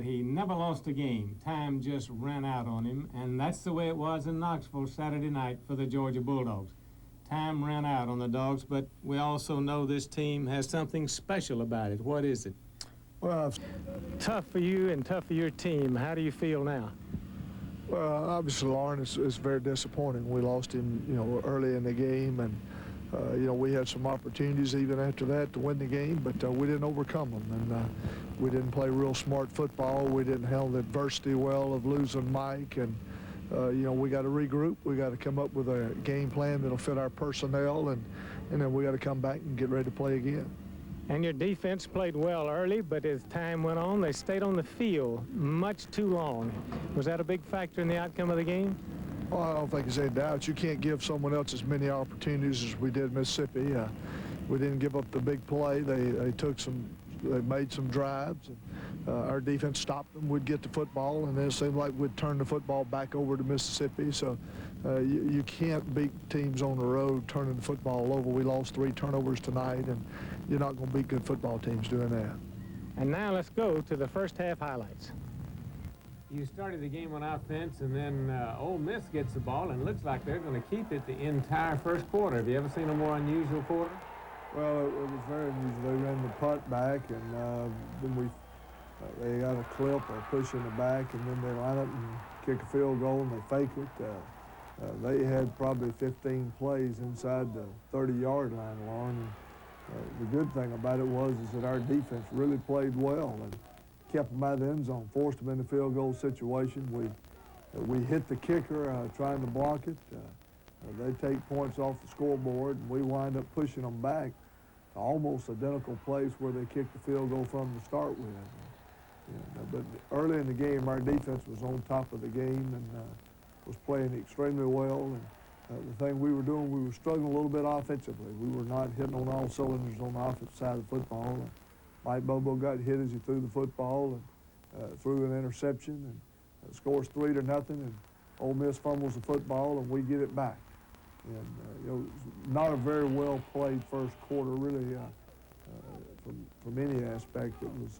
He never lost a game. Time just ran out on him, and that's the way it was in Knoxville Saturday night for the Georgia Bulldogs. Time ran out on the Dogs, but we also know this team has something special about it. What is it? Well, Tough for you and tough for your team. How do you feel now? well, obviously, Lauren, it's very disappointing. We lost him, early in the game, and we had some opportunities even after that to win the game, but we didn't overcome them, and we didn't play real smart football. We didn't handle the adversity well of losing Mike, and we got to regroup. We got to come up with a game plan that'll fit our personnel, and then we got to come back and get ready to play again. And your defense played well early, but as time went on, they stayed on the field much too long. Was that a big factor in the outcome of the game? Well, I don't think there's any doubt. You can't give someone else as many opportunities as we did in Mississippi. We didn't give up the big play. They made some drives. And, our defense stopped them. We'd get the football, and then it seemed like we'd turn the football back over to Mississippi. So you can't beat teams on the road turning the football over. We lost 3 turnovers tonight, and you're not going to beat good football teams doing that. And now let's go to the first half highlights. You started the game on offense, and then Ole Miss gets the ball, and it looks like they're going to keep it the entire first quarter. Have you ever seen a more unusual quarter? Well, it was very unusual. They ran the punt back, and then they got a clip or push in the back, and then they line up and kick a field goal, and they fake it. They had probably 15 plays inside the 30-yard line, Lauren. And the good thing about it is that our defense really played well and kept them out of the end zone, forced them in the field goal situation. We hit the kicker trying to block it. They take points off the scoreboard, and we wind up pushing them back to almost identical place where they kicked the field goal from to start with. But early in the game, our defense was on top of the game and was playing extremely well. And the thing we were doing, we were struggling a little bit offensively. We were not hitting on all cylinders on the offensive side of the football. And Mike Bobo got hit as he threw the football and threw an interception and scores 3-0, and Ole Miss fumbles the football and we get it back. And not a very well played first quarter, really, from any aspect. It was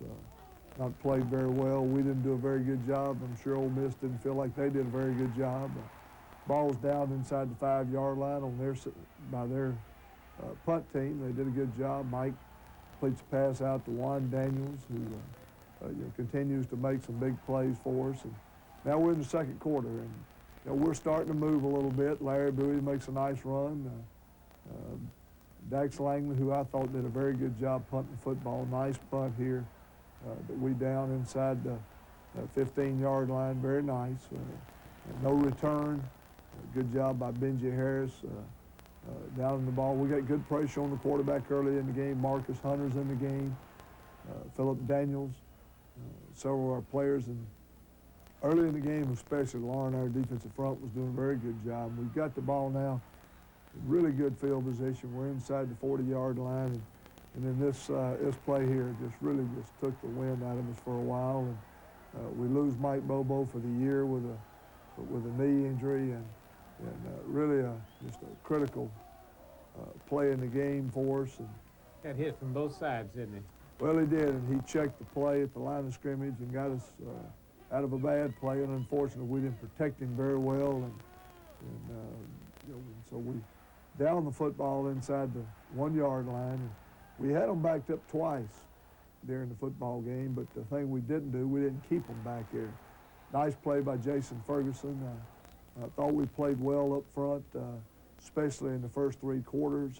not played very well. We didn't do a very good job. I'm sure Ole Miss didn't feel like they did a very good job. Ball was down inside the 5-yard line by their punt team. They did a good job. Mike completes a pass out to Juan Daniels, who continues to make some big plays for us. And now we're in the second quarter, and we're starting to move a little bit. Larry Bowie makes a nice run. Dax Langley, who I thought did a very good job punting the football. Nice punt here that we down inside the 15-yard line. Very nice. No return. Good job by Benji Harris down in the ball. We got good pressure on the quarterback early in the game. Marcus Hunter's in the game. Philip Daniels, several of our players. And early in the game, especially Lauren, our defensive front, was doing a very good job. We've got the ball now in really good field position. We're inside the 40-yard line. And then this play here really took the wind out of us for a while. And we lose Mike Bobo for the year with a knee injury, and really just a critical play in the game for us. And got hit from both sides, didn't he? Well, he did, and he checked the play at the line of scrimmage and got us out of a bad play. And unfortunately, we didn't protect him very well, and so we downed the football inside the 1-yard line. And we had them backed up twice during the football game, but the thing we didn't do, we didn't keep them back there. Nice play by Jason Ferguson. I thought we played well up front, especially in the first 3 quarters.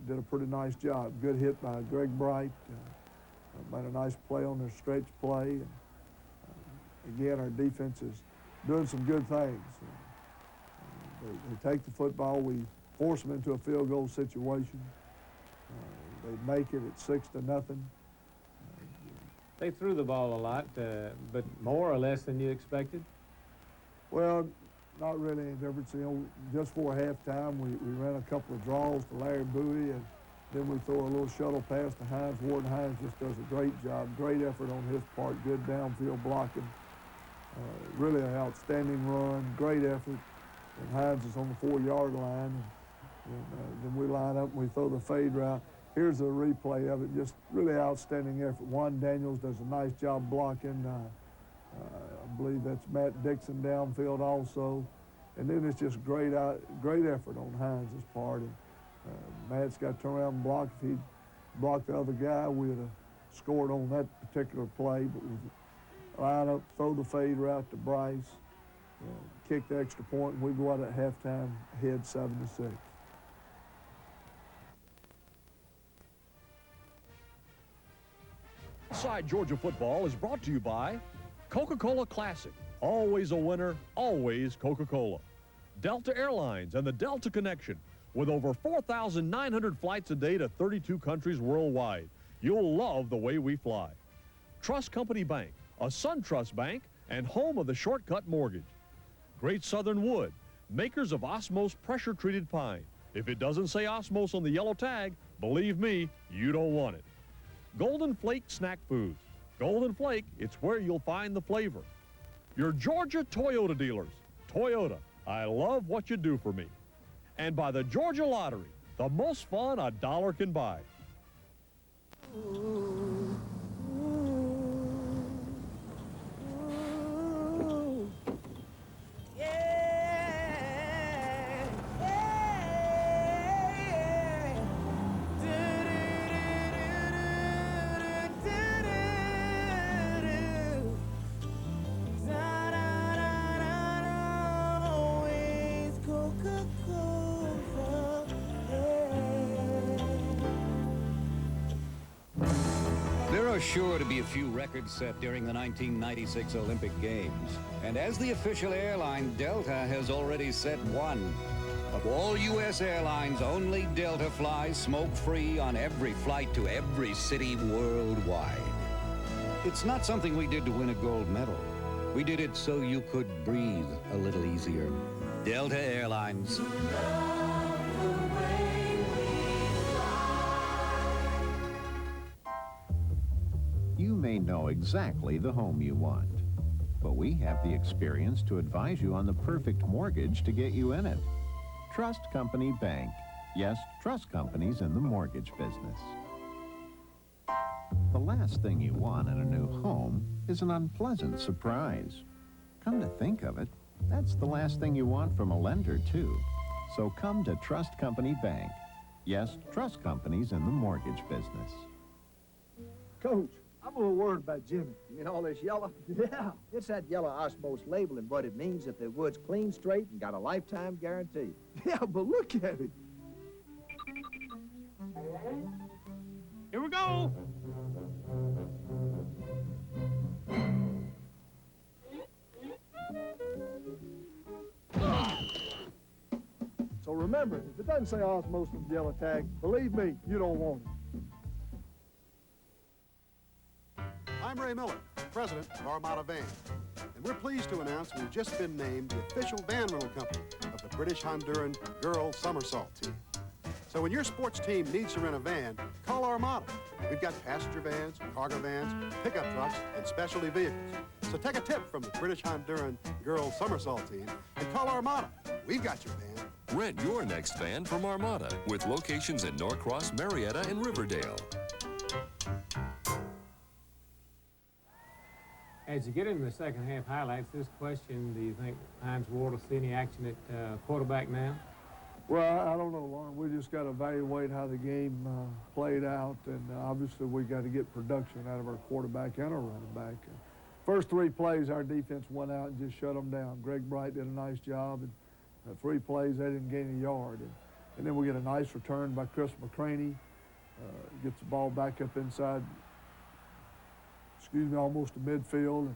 Did a pretty nice job. Good hit by Greg Bright. Made a nice play on their stretch play. Again, our defense is doing some good things. They take the football. We force them into a field goal situation. They make it at 6-0. They threw the ball a lot, but more or less than you expected? Well, not really any difference. Just for halftime, we ran a couple of draws to Larry Bowie, and then we throw a little shuttle pass to Hines. Warden Hines just does a great job. Great effort on his part. Good downfield blocking. Really an outstanding run. Great effort. And Hines is on the 4-yard line. And then we line up and we throw the fade route. here's a replay of it. Just really outstanding effort. Juan Daniels does a nice job blocking. I believe that's Matt Dixon downfield also. And then it's just great effort on Hines' part. And Matt's got to turn around and block. If he'd blocked the other guy, we'd have scored on that particular play. But we line up, throw the fade route to Bryce, kick the extra point, and we go out at halftime ahead 7-6. Inside Georgia Football is brought to you by Coca-Cola Classic. Always a winner, always Coca-Cola. Delta Airlines and the Delta Connection. With over 4,900 flights a day to 32 countries worldwide, you'll love the way we fly. Trust Company Bank, a SunTrust bank, and home of the Shortcut Mortgage. Great Southern Wood, makers of Osmos pressure-treated pine. If it doesn't say Osmos on the yellow tag, believe me, you don't want it. Golden Flake Snack Foods. Golden Flake, it's where you'll find the flavor. Your Georgia Toyota dealers. Toyota, I love what you do for me. And by the Georgia Lottery, the most fun a dollar can buy. Sure to be a few records set during the 1996 Olympic Games. And as the official airline, Delta has already set one. Of all U.S. airlines, only Delta flies smoke-free on every flight to every city worldwide. It's not something we did to win a gold medal. We did it so you could breathe a little easier. Delta Airlines. You may know exactly the home you want, but we have the experience to advise you on the perfect mortgage to get you in it. Trust Company Bank. Yes, trust companies in the mortgage business. The last thing you want in a new home is an unpleasant surprise. Come to think of it, that's the last thing you want from a lender, too. So come to Trust Company Bank. Yes, trust companies in the mortgage business. Coach, I'm a little worried about Jimmy. You mean all this yellow? Yeah. It's that yellow Osmos labeling, but it means that the wood's clean, straight, and got a lifetime guarantee. Yeah, but look at it. Here we go. So remember, if it doesn't say Osmos on the yellow tag, believe me, you don't want it. I'm Ray Miller, president of Armada Van, and we're pleased to announce we've just been named the official van rental company of the British Honduran Girl Somersault team. So when your sports team needs to rent a van, call Armada. We've got passenger vans, cargo vans, pickup trucks, and specialty vehicles. So take a tip from the British Honduran Girl Somersault team and call Armada. We've got your van. Rent your next van from Armada with locations in Norcross, Marietta, and Riverdale. As you get into the second half highlights, this question, do you think Hines Ward will see any action at quarterback now? Well, I don't know, Lauren. We just got to evaluate how the game played out, and obviously we got to get production out of our quarterback and our running back. First three plays, our defense went out and just shut them down. Greg Bright did a nice job, and 3 plays, they didn't gain a yard. And then we get a nice return by Chris McCraney, gets the ball back up inside, almost to midfield. And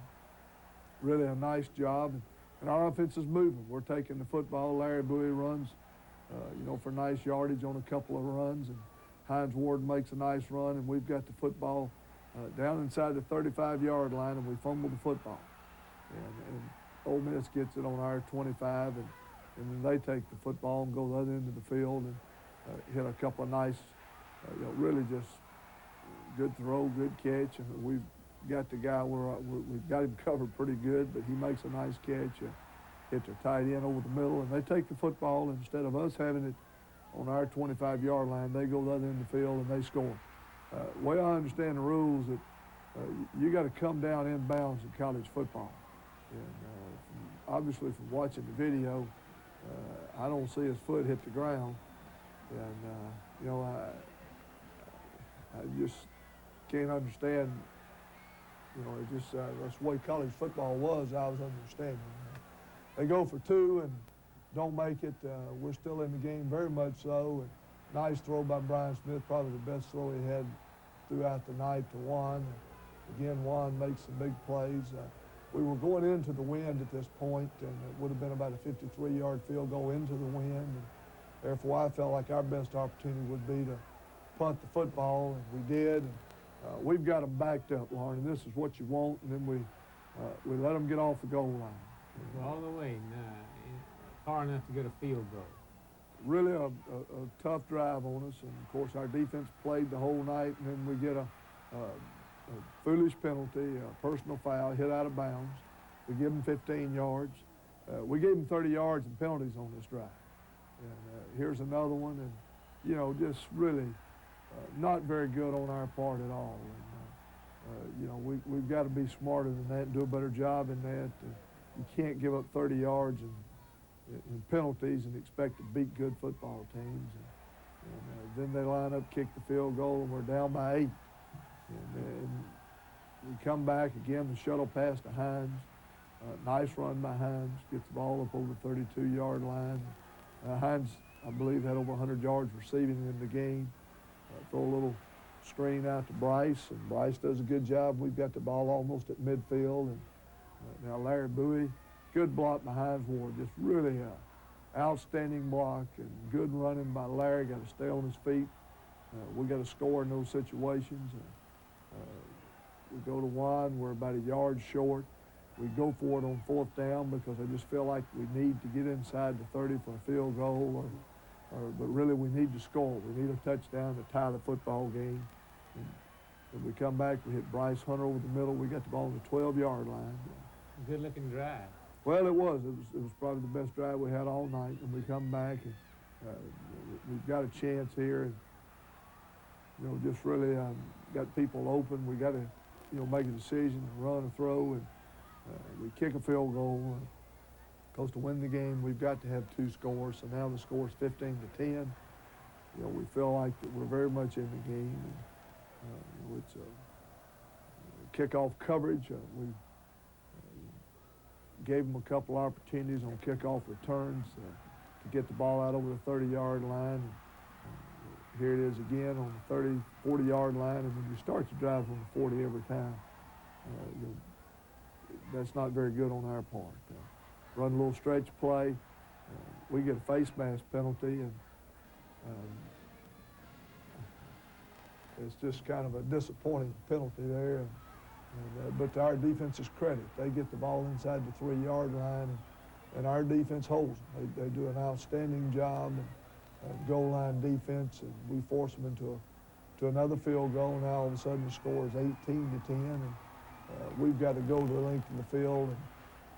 really a nice job. And our offense is moving. We're taking the football. Larry Bowie runs, for nice yardage on a couple of runs. And Hines Ward makes a nice run. And we've got the football down inside the 35-yard line, and we fumble the football. And Ole Miss gets it on our 25, and then they take the football and go the other end of the field and hit a couple of nice, really just good throw, good catch. And we've got the guy we've got him covered pretty good, but he makes a nice catch, hit their tight end over the middle, and they take the football, and instead of us having it on our 25-yard line. They go the other end of the field and they score. Way I understand the rules that you got to come down inbounds in college football. And obviously from watching the video, I don't see his foot hit the ground. And, you know, I just can't understand, you know, it just, that's the way college football was, I was understanding. They go for two and don't make it. We're still in the game, very much so. And nice throw by Brian Smith, probably the best throw he had throughout the night to Juan. Again, Juan makes some big plays. We were going into the wind at this point, and it would have been about a 53-yard field goal into the wind. And therefore, I felt like our best opportunity would be to punt the football, and we did. And, we've got them backed up, Lauren, and this is what you want. And then we let them get off the goal line. All the way, far enough to get a field goal. Really a tough drive on us, and of course our defense played the whole night, and then we get a foolish penalty, a personal foul, hit out of bounds. We give them 15 yards. We gave them 30 yards in penalties on this drive. And here's another one, and you know, just really not very good on our part at all. And, you know, we've got to be smarter than that and do a better job in that. You can't give up 30 yards in penalties and expect to beat good football teams. And then they line up, kick the field goal, and we're down by 8. And we come back again, the shuttle pass to Hines. Nice run by Hines, gets the ball up over the 32-yard line. Hines, I believe, had over 100 yards receiving in the game. Throw a little screen out to Bryce, and Bryce does a good job. We've got the ball almost at midfield. And now Larry Bowie, good block by Hines Ward, just really outstanding block and good running by Larry. Got to stay on his feet. We got to score in those situations. We go to Juan, we're about a yard short. We go for it on 4th down because I just feel like we need to get inside the 30 for a field goal, but really we need to score. We need a touchdown to tie the football game. And when we come back, we hit Bryce Hunter over the middle. We got the ball on the 12-yard line. Good-looking drive. Well, it was. It was probably the best drive we had all night. And we come back, and we've got a chance here. And, you know, just really got people open. We got to, you know, make a decision, run or throw, and we kick a field goal. Because to win the game, we've got to have 2 scores. So now the score is 15-10. You know, we feel like that we're very much in the game. And, it's kickoff coverage. We gave them a couple opportunities on kickoff returns to get the ball out over the 30-yard line. Here it is again on the 30, 40-yard line, and when you start to drive on the 40 every time, that's not very good on our part. Run a little stretch play. We get a face mask penalty, and it's just kind of a disappointing penalty there. But to our defense's credit, they get the ball inside the 3-yard line, and our defense holds them. They do an outstanding job. Goal line defense, and we force them into another field goal. Now all of a sudden the score is 18-10, and we've got to go to the length of the field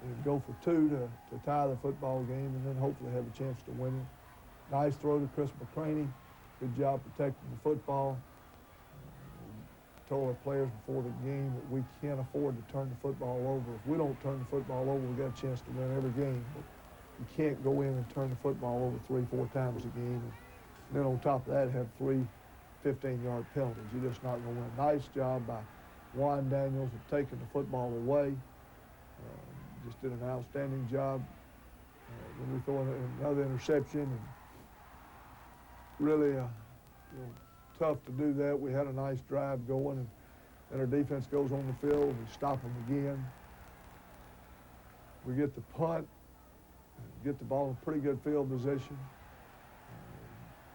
and go for 2 to tie the football game, and then hopefully have a chance to win it. Nice throw to Chris McCraney. Good job protecting the football. Told our players before the game that we can't afford to turn the football over. If we don't turn the football over, we got a chance to win every game. But you can't go in and turn the football over 3-4 times a game. And then on top of that, have 3 15-yard penalties. You're just not going to win. Nice job by Juan Daniels of taking the football away. Just did an outstanding job. Then we throw in another interception, and really you know, tough to do that. We had a nice drive going, and our defense goes on the field. We stop them again. We get the punt. Get the ball in pretty good field position.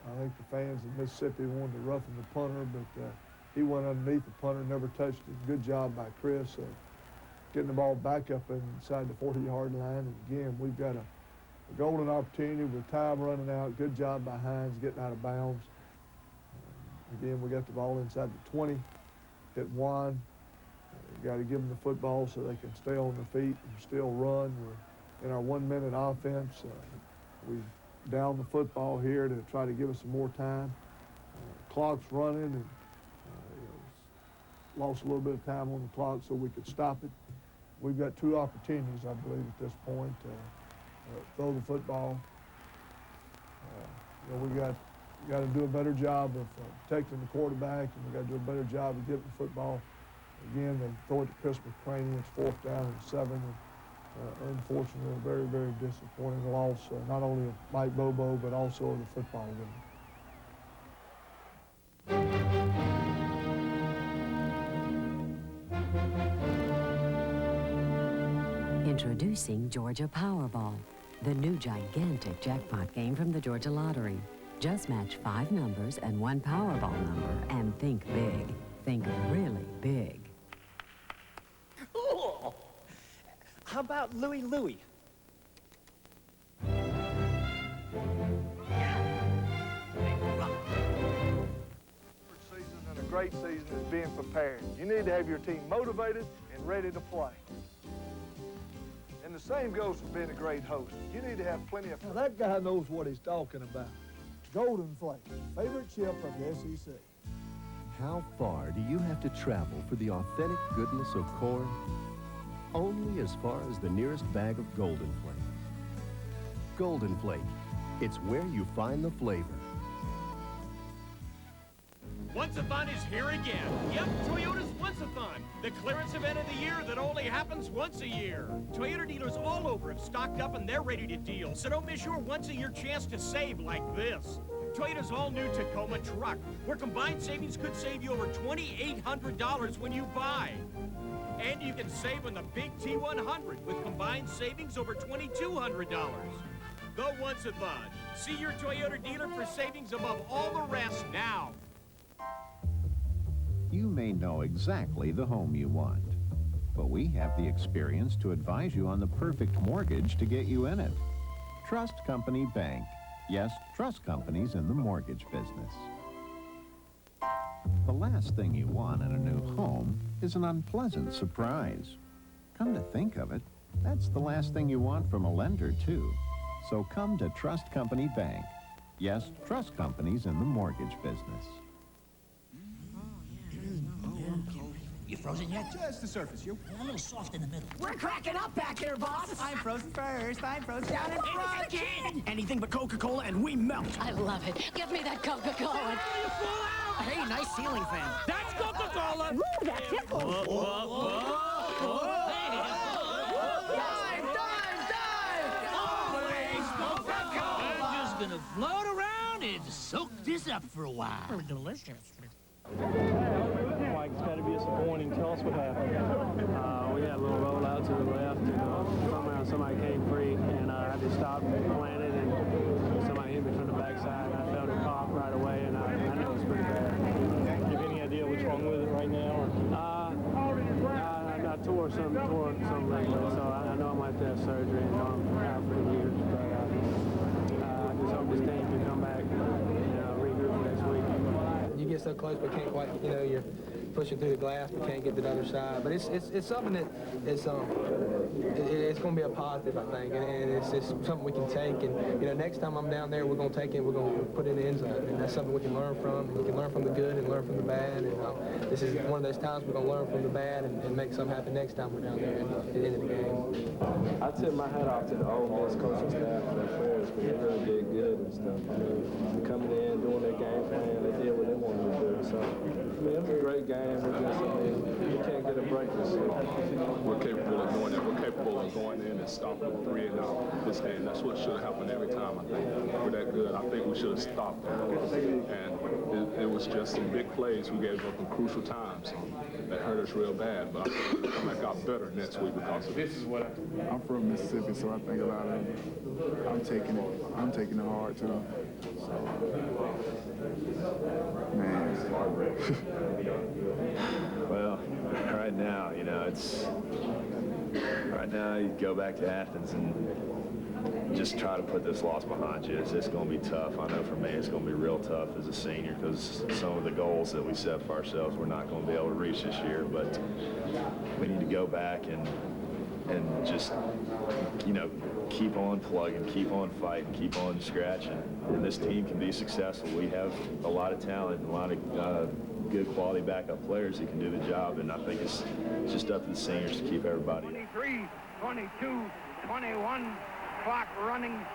I think the fans in Mississippi wanted to roughen the punter, but he went underneath the punter, never touched it. Good job by Chris getting the ball back up inside the 40-yard line. And again, we've got a golden opportunity with time running out. Good job by Hines getting out of bounds. Again, we got the ball inside the 20, hit Juan. Got to give them the football so they can stay on their feet and still run. We're in our 1-minute offense. We down the football here to try to give us some more time. Clock's running, and lost a little bit of time on the clock so we could stop it. We've got 2 opportunities, I believe, at this point to throw the football. We got to do a better job of protecting the quarterback, and we got to do a better job of getting the football. Again, they throw it to Chris McCraney. It's 4th down and 7. And, unfortunately, a very, very disappointing loss, not only of Mike Bobo, but also of the football game. Introducing Georgia Powerball, the new gigantic jackpot game from the Georgia Lottery. Just match 5 numbers and 1 Powerball number and think big. Think really big. Ooh. How about Louie Louie? Season and a great season is being prepared. You need to have your team motivated and ready to play. And the same goes for being a great host. You need to have plenty of... Now, that guy knows what he's talking about. Golden Flake, favorite chip of the SEC. How far do you have to travel for the authentic goodness of corn? Only as far as the nearest bag of Golden Flake. Golden Flake, it's where you find the flavor. Once-a-thon is here again. Yep, Toyota's Once-a-thon, the clearance event of the year that only happens once a year. Toyota dealers all over have stocked up and they're ready to deal, so don't miss your once-a-year chance to save like this. Toyota's all-new Tacoma truck, where combined savings could save you over $2,800 when you buy. And you can save on the big T100 with combined savings over $2,200. The Once-a-thon. See your Toyota dealer for savings above all the rest now. You may know exactly the home you want, but we have the experience to advise you on the perfect mortgage to get you in it. Trust Company Bank. Yes, trust companies in the mortgage business. The last thing you want in a new home is an unpleasant surprise. Come to think of it, that's the last thing you want from a lender, too. So come to Trust Company Bank. Yes, trust companies in the mortgage business. You frozen yet? Just the surface, you. A little soft in the middle. We're cracking up back here, boss. I'm frozen first. I'm frozen down in front. Anything but Coca-Cola and we melt. I love it. Give me that Coca-Cola. Hey, nice ceiling fan. That's Coca-Cola! Ooh, that tickles. Dive! I'm just gonna float around and soak this up for a while. Delicious. Like, it's got to be disappointing. Tell us what happened. We had a little rollout to the left, and somehow somebody came free, and I just stopped and planted, and somebody hit me from the backside, and I felt it pop right away, and I know it's pretty bad. You have any idea what's wrong with it right now? Or? I tore some lately, so I know I might have to have surgery, and I'm out for the years, but I just hope this team can come back and regroup next week. You get so close but can't quite, you're pushing through the glass but can't get to the other side. But it's something that is it's going to be a positive, I think, and it's something we can take. And next time I'm down there, we're going to take it, we're going to put it in the end zone, and that's something we can learn from. We can learn from the good and learn from the bad. And this is one of those times we're going to learn from the bad and make something happen next time we're down there at the end of the game. I tip my hat off to the Ole Miss coaching staff and their players, but they really did good and stuff. Coming in, doing their game plan, they did what they wanted to do. So, it was a great game. You can't get a break this year. We're capable of doing that. We're capable of going in and stopping 3 and out this game. That's what should have happened every time, I think. We're that good. I think we should have stopped that. And it was just some big plays we gave up in crucial times that hurt us real bad. But I think we'll come back out better next week because of this. I'm from Mississippi, so I think a lot of it. I'm taking it hard, too. So, man. Well, right now, right now you go back to Athens and just try to put this loss behind you. It's going to be tough. I know for me it's going to be real tough as a senior because some of the goals that we set for ourselves we're not going to be able to reach this year, but we need to go back and and just, you know, keep on plugging, keep on fighting, keep on scratching. And this team can be successful. We have a lot of talent and a lot of good quality backup players that can do the job, and I think it's just up to the seniors to keep everybody. 23, 22, 21, clock running.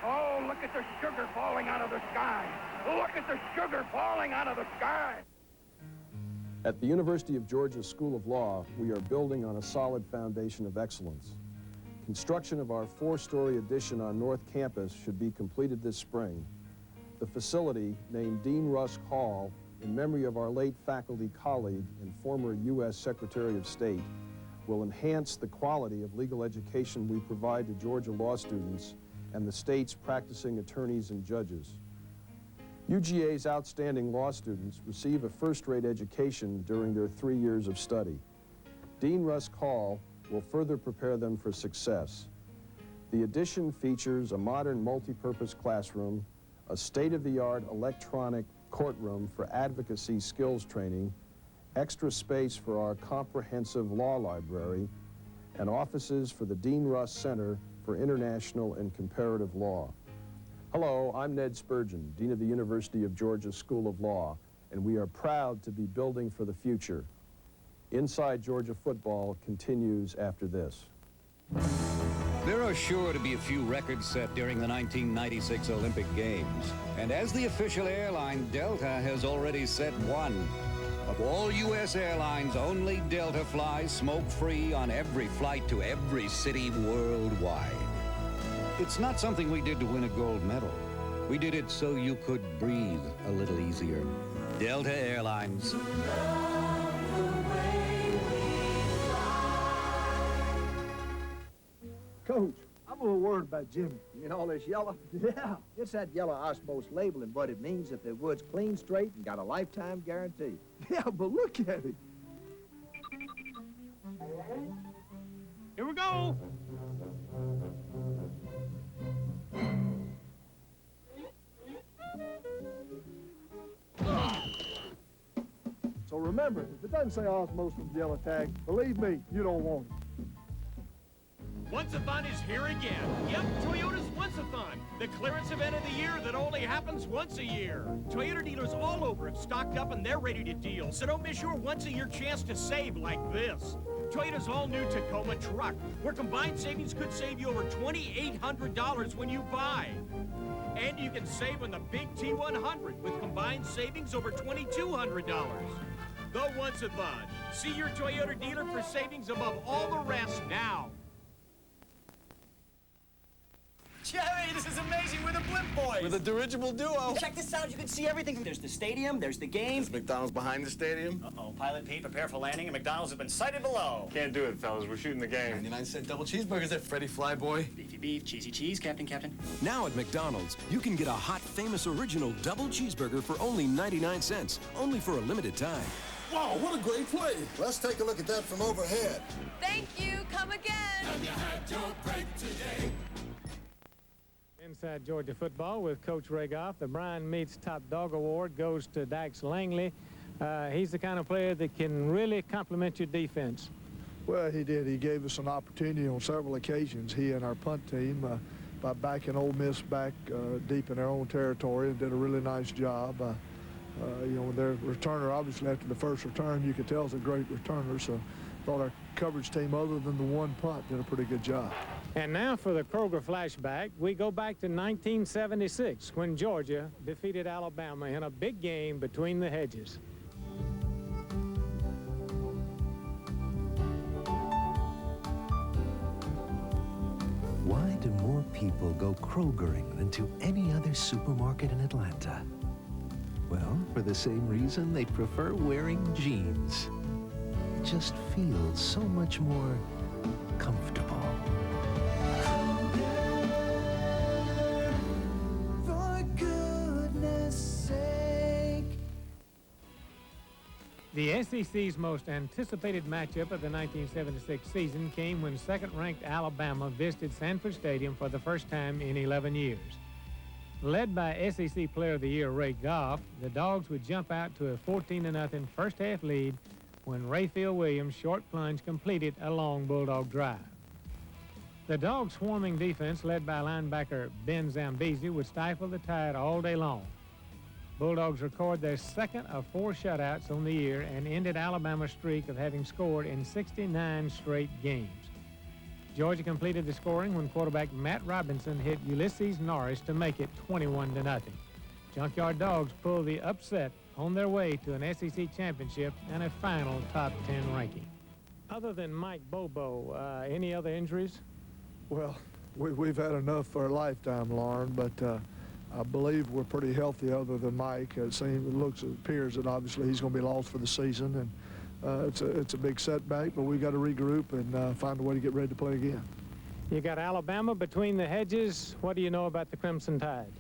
Oh, look at the sugar falling out of the sky. Look at the sugar falling out of the sky. At the University of Georgia School of Law, we are building on a solid foundation of excellence. Construction of our 4-story addition on North Campus should be completed this spring. The facility, named Dean Rusk Hall, in memory of our late faculty colleague and former U.S. Secretary of State, will enhance the quality of legal education we provide to Georgia law students and the state's practicing attorneys and judges. UGA's outstanding law students receive a first-rate education during their 3 years of study. Dean Rusk Hall will further prepare them for success. The addition features a modern multi-purpose classroom, a state-of-the-art electronic courtroom for advocacy skills training, extra space for our comprehensive law library, and offices for the Dean Rusk Center for International and Comparative Law. Hello, I'm Ned Spurgeon, Dean of the University of Georgia School of Law, and we are proud to be building for the future. Inside Georgia Football continues after this. There are sure to be a few records set during the 1996 Olympic Games. And as the official airline, Delta has already set one. Of all U.S. airlines, only Delta flies smoke-free on every flight to every city worldwide. It's not something we did to win a gold medal. We did it so you could breathe a little easier. Delta Airlines. Coach, I'm a little worried about Jimmy. You mean all this yellow? Yeah. It's that yellow osmose labeling, but it means that the wood's clean straight and got a lifetime guarantee. Yeah, but look at it. Here we go. So remember, if it doesn't say osmose on the yellow tag, believe me, you don't want it. Once-a-thon is here again. Yep, Toyota's Once-a-thon, the clearance event of the year that only happens once a year. Toyota dealers all over have stocked up and they're ready to deal, so don't miss your once-a-year chance to save like this. Toyota's all-new Tacoma truck, where combined savings could save you over $2,800 when you buy. And you can save on the big T100 with combined savings over $2,200. The Once-a-thon. See your Toyota dealer for savings above all the rest now. Jerry, this is amazing. We're the Blimp Boys. We're the dirigible duo. Check this out. You can see everything. There's the stadium. There's the game. Is McDonald's behind the stadium? Uh-oh. Pilot Pete, prepare for landing, and McDonald's has been sighted below. Can't do it, fellas. We're shooting the game. 99-cent double cheeseburgers at Freddy Flyboy. Beefy beef, cheesy cheese, Captain. Now at McDonald's, you can get a hot, famous original double cheeseburger for only 99 cents. Only for a limited time. Wow, what a great play. Let's take a look at that from overhead. Thank you. Come again. Have you had your break today? Inside Georgia Football with Coach Ray Goff. The Brian Meats Top Dog Award goes to Dax Langley. He's the kind of player that can really complement your defense. Well, he did. He gave us an opportunity on several occasions, he and our punt team, by backing Ole Miss back deep in their own territory, and did a really nice job. You know, their returner, obviously after the first return, you could tell is a great returner, so I thought our coverage team, other than the one punt, did a pretty good job. And now for the Kroger flashback, we go back to 1976 when Georgia defeated Alabama in a big game between the hedges. Why do more people go Krogering than to any other supermarket in Atlanta? Well, for the same reason they prefer wearing jeans. It just feels so much more comfortable. For goodness sake. The SEC's most anticipated matchup of the 1976 season came when second-ranked Alabama visited Sanford Stadium for the first time in 11 years. Led by SEC Player of the Year Ray Goff, the Dogs would jump out to a 14-0 first-half lead when Rayfield Williams' short plunge completed a long Bulldog drive. The Dogs' swarming defense, led by linebacker Ben Zambezi, would stifle the Tide all day long. Bulldogs record their second of 4 shutouts on the year and ended Alabama's streak of having scored in 69 straight games. Georgia completed the scoring when quarterback Matt Robinson hit Ulysses Norris to make it 21-0. Junkyard Dogs pulled the upset on their way to an SEC championship and a final top 10 ranking. Other than Mike Bobo, any other injuries? Well, we've had enough for a lifetime, Lauren, but I believe we're pretty healthy other than Mike. It appears that obviously he's going to be lost for the season, and it's a big setback, but we've got to regroup and find a way to get ready to play again. You got Alabama between the hedges. What do you know about the Crimson Tide?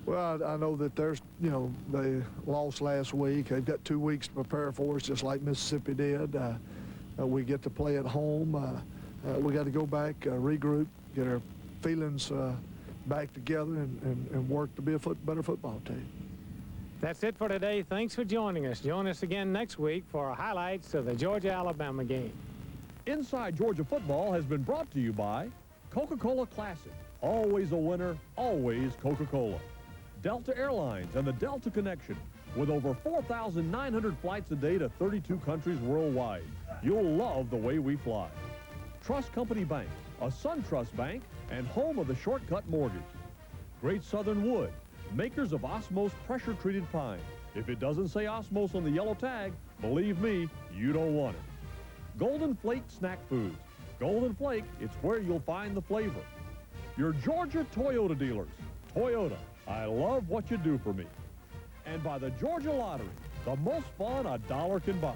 Well, I know that they lost last week. They've got 2 weeks to prepare for us, just like Mississippi did. We get to play at home. We got to go back, regroup, get our feelings back together, and work to be a better football team. That's it for today. Thanks for joining us. Join us again next week for highlights of the Georgia-Alabama game. Inside Georgia Football has been brought to you by Coca-Cola Classic. Always a winner, always Coca-Cola. Delta Airlines and the Delta Connection. With over 4,900 flights a day to 32 countries worldwide, you'll love the way we fly. Trust Company Bank, a SunTrust bank, and home of the Shortcut Mortgage. Great Southern Wood, makers of Osmos pressure-treated pine. If it doesn't say Osmos on the yellow tag, believe me, you don't want it. Golden Flake Snack Foods. Golden Flake, it's where you'll find the flavor. Your Georgia Toyota dealers. Toyota, I love what you do for me. And by the Georgia Lottery, the most fun a dollar can buy.